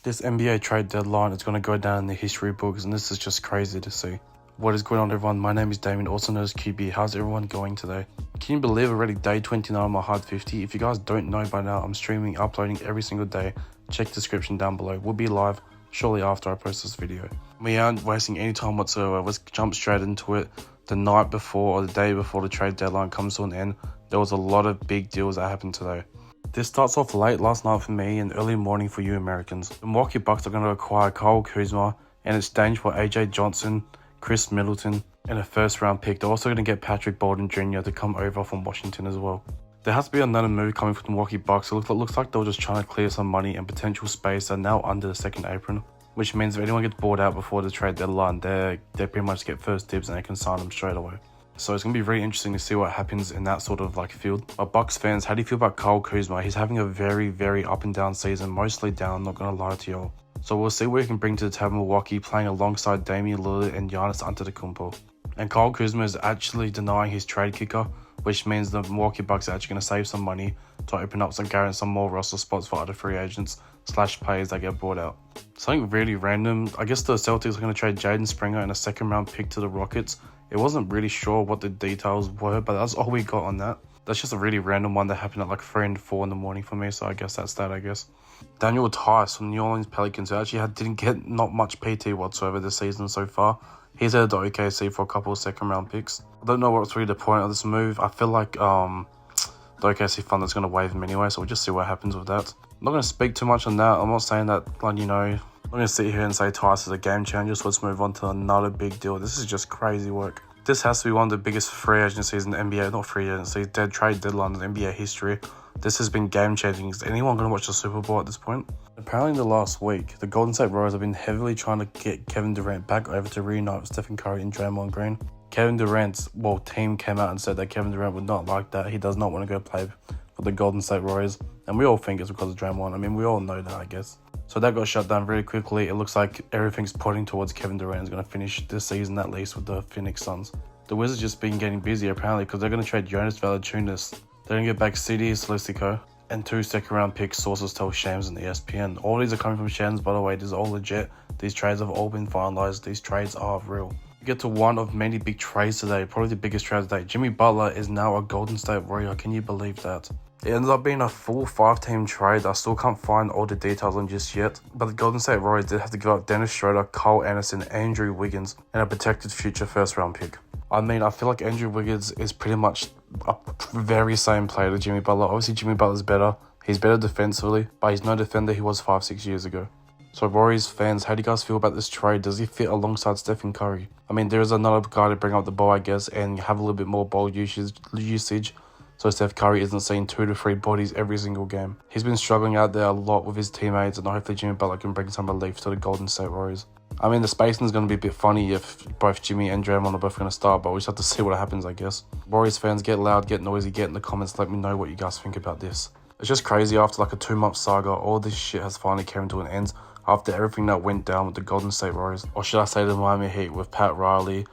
This NBA trade deadline is going to go down in the history books, and this is just crazy to see. What is going on, everyone? My name is Damien, also known as QB. How's everyone going today? Can you believe already day 29 on my hard 50? If you guys don't know by now, I'm streaming, uploading every single day. Check description down below. We'll be live shortly after I post this video. We aren't wasting any time whatsoever. Let's jump straight into it. The night before or the day before the trade deadline comes to an end, there was a lot of big deals that happened today. This starts off late last night for me and early morning for you Americans. The Milwaukee Bucks are going to acquire Kyle Kuzma in exchange for AJ Johnson, Chris Middleton, and a first round pick. They're also going to get Patrick Bolden Jr. to come over from Washington as well. There has to be another move coming from the Milwaukee Bucks. It looks like they were just trying to clear some money and potential space that are now under the second apron, which means if anyone gets bought out before the trade deadline, they pretty much get first dibs and they can sign them straight away. So it's going to be very interesting to see what happens in that sort of field. But Bucks fans, how do you feel about Kyle Kuzma? He's having a very, very up and down season, mostly down, not going to lie to y'all. So we'll see what he can bring to the table Milwaukee, playing alongside Damian Lillard and Giannis Antetokounmpo. And Kyle Kuzma is actually denying his trade kicker, which means the Milwaukee Bucks are actually going to save some money to open up some more roster spots for other free agents / players that get bought out. Something really random, I guess the Celtics are going to trade Jaden Springer and a second round pick to the Rockets. It wasn't really sure what the details were, but that's all we got on that. That's just a really random one that happened at 3 and 4 in the morning for me, so I guess that's that, I guess. Daniel Tice from New Orleans Pelicans, who actually didn't get not much PT whatsoever this season so far. He's headed to OKC for a couple of second round picks. I don't know what's really the point of this move. I feel like the OKC fund is going to waive him anyway, so we'll just see what happens with that. I'm not going to speak too much on that. I'm not saying that, I'm going to sit here and say Tice is a game changer, so let's move on to another big deal. This is just crazy work. This has to be one of the biggest free agencies in the NBA, not free agencies, trade deadlines in NBA history. This has been game changing. Is anyone going to watch the Super Bowl at this point? Apparently in the last week, the Golden State Warriors have been heavily trying to get Kevin Durant back over to reunite with Stephen Curry and Draymond Green. Kevin Durant's team came out and said that Kevin Durant would not like that. He does not want to go play for the Golden State Warriors. And we all think it's because of Draymond. I mean, we all know that, I guess. So that got shut down very quickly. It looks like everything's pointing towards Kevin Durant is going to finish this season at least with the Phoenix Suns. The Wizards just been getting busy apparently because they're going to trade Jonas Valanciunas. They're going to get back CD Solicico and 2 second round picks, sources tell Shams and ESPN. All these are coming from Shams, by the way. This is all legit. These trades have all been finalized. These trades are real. We get to one of many big trades today, probably the biggest trade today. Jimmy Butler is now a Golden State Warrior. Can you believe that? It ends up being a full 5-team trade. I still can't find all the details on just yet, but the Golden State Warriors did have to give up Dennis Schroeder, Kyle Anderson, Andrew Wiggins, and a protected future first round pick. I mean, I feel like Andrew Wiggins is pretty much a very same player to Jimmy Butler. Obviously, Jimmy Butler's better. He's better defensively, but he's no defender he was 5-6 years ago. So Warriors fans, how do you guys feel about this trade? Does he fit alongside Stephen Curry? I mean, there is another guy to bring up the ball, I guess, and have a little bit more ball usage. So Steph Curry isn't seeing 2 to 3 bodies every single game. He's been struggling out there a lot with his teammates, and hopefully Jimmy Butler can bring some relief to the Golden State Warriors. I mean, the spacing is going to be a bit funny if both Jimmy and Draymond are both going to start, but we just have to see what happens, I guess. Warriors fans, get loud, get noisy, get in the comments, let me know what you guys think about this. It's just crazy after a 2-month saga, all this shit has finally come to an end after everything that went down with the Golden State Warriors. Or should I say the Miami Heat with Pat Riley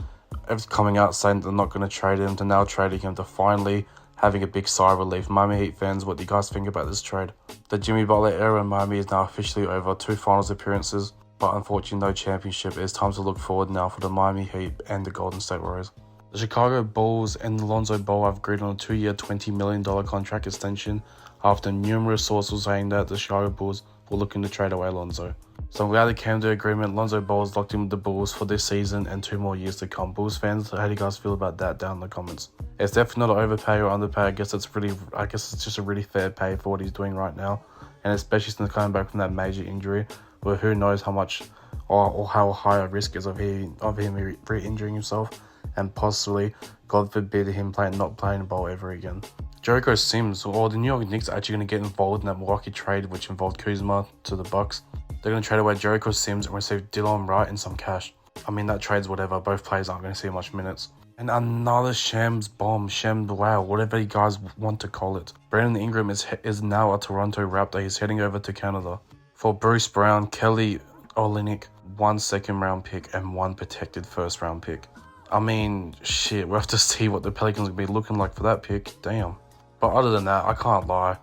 coming out saying they're not going to trade him, to now trading him, to finally having a big sigh of relief. Miami Heat fans, what do you guys think about this trade? The Jimmy Butler era in Miami is now officially over. 2 finals appearances, but unfortunately no championship. It's time to look forward now for the Miami Heat and the Golden State Warriors. The Chicago Bulls and Lonzo Ball have agreed on a 2-year, $20 million contract extension after numerous sources saying that the Chicago Bulls were looking to trade away Lonzo. So I'm glad they came to agreement. Lonzo Ball is locked in with the Bulls for this season and 2 more years to come. Bulls fans, how do you guys feel about that down in the comments? It's definitely not overpay or underpay. I guess it's just a really fair pay for what he's doing right now. And especially since coming back from that major injury, where who knows how much or how high a risk is of him re-injuring himself, and possibly, God forbid, him not playing ball ever again. Jericho Sims, or the New York Knicks, are actually going to get involved in that Milwaukee trade, which involved Kuzma to the Bucks. They're going to trade away Jericho Sims and receive Dylan Wright and some cash. I mean, that trade's whatever. Both players aren't going to see much minutes. And another Shams bomb, wow, whatever you guys want to call it. Brandon Ingram is now a Toronto Raptor. He's heading over to Canada. For Bruce Brown, Kelly Olynyk, 1 second round pick and 1 protected first round pick. I mean, shit, we'll have to see what the Pelicans will be looking like for that pick. Damn. But other than that, I can't lie.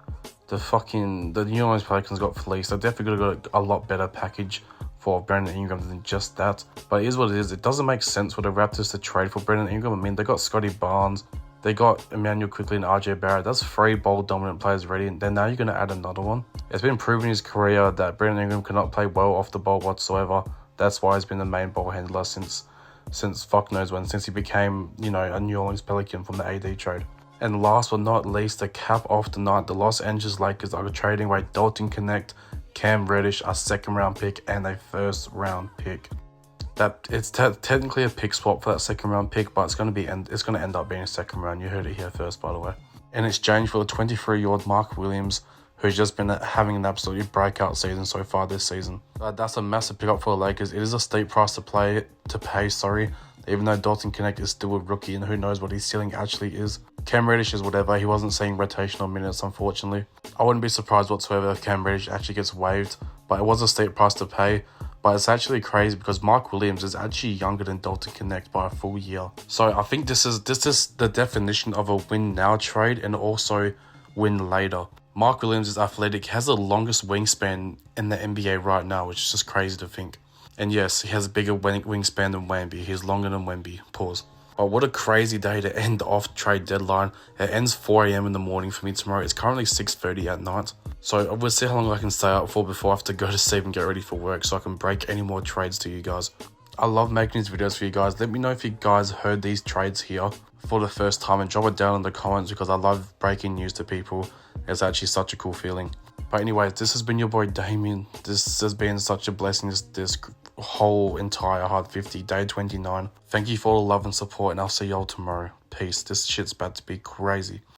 the New Orleans Pelicans got fleeced. They definitely got a lot better package for Brandon Ingram than just that. But it is what it is. It doesn't make sense for the Raptors to trade for Brandon Ingram. I mean, they got Scotty Barnes, they got Emmanuel Quickly and RJ Barrett. That's 3 ball-dominant players already. And then now you're going to add another one. It's been proven in his career that Brandon Ingram cannot play well off the ball whatsoever. That's why he's been the main ball handler since fuck knows when, since he became, you know, a New Orleans Pelican from the AD trade. And last but not least, to cap off the night, the Los Angeles Lakers are trading away Dalton Connect, Cam Reddish, a 2nd round pick, and a 1st round pick. That it's technically a pick swap for that 2nd round pick, but it's going to end up being a 2nd round. You heard it here first, by the way. In exchange for the 23-year-old Mark Williams, who's just been having an absolutely breakout season so far this season. That's a massive pickup for the Lakers. It is a steep price to pay. Even though Dalton Connect is still a rookie and who knows what his ceiling actually is. Cam Reddish is whatever. He wasn't seeing rotational minutes, unfortunately. I wouldn't be surprised whatsoever if Cam Reddish actually gets waived, but it was a steep price to pay. But it's actually crazy because Mark Williams is actually younger than Dalton Connect by a full year. So I think this is the definition of a win now trade and also win later. Mark Williams is athletic, has the longest wingspan in the NBA right now, which is just crazy to think. And yes, he has a bigger wingspan than Wemby. He's longer than Wemby. Pause. But what a crazy day to end off trade deadline. It ends 4 a.m. in the morning for me tomorrow. It's currently 6:30 at night. So we'll see how long I can stay up for before I have to go to sleep and get ready for work so I can break any more trades to you guys. I love making these videos for you guys. Let me know if you guys heard these trades here for the first time and drop it down in the comments because I love breaking news to people. It's actually such a cool feeling. But anyways, this has been your boy Damien. This has been such a blessing, this whole entire Hard 50, day 29. Thank you for all the love and support, and I'll see y'all tomorrow. Peace. This shit's about to be crazy.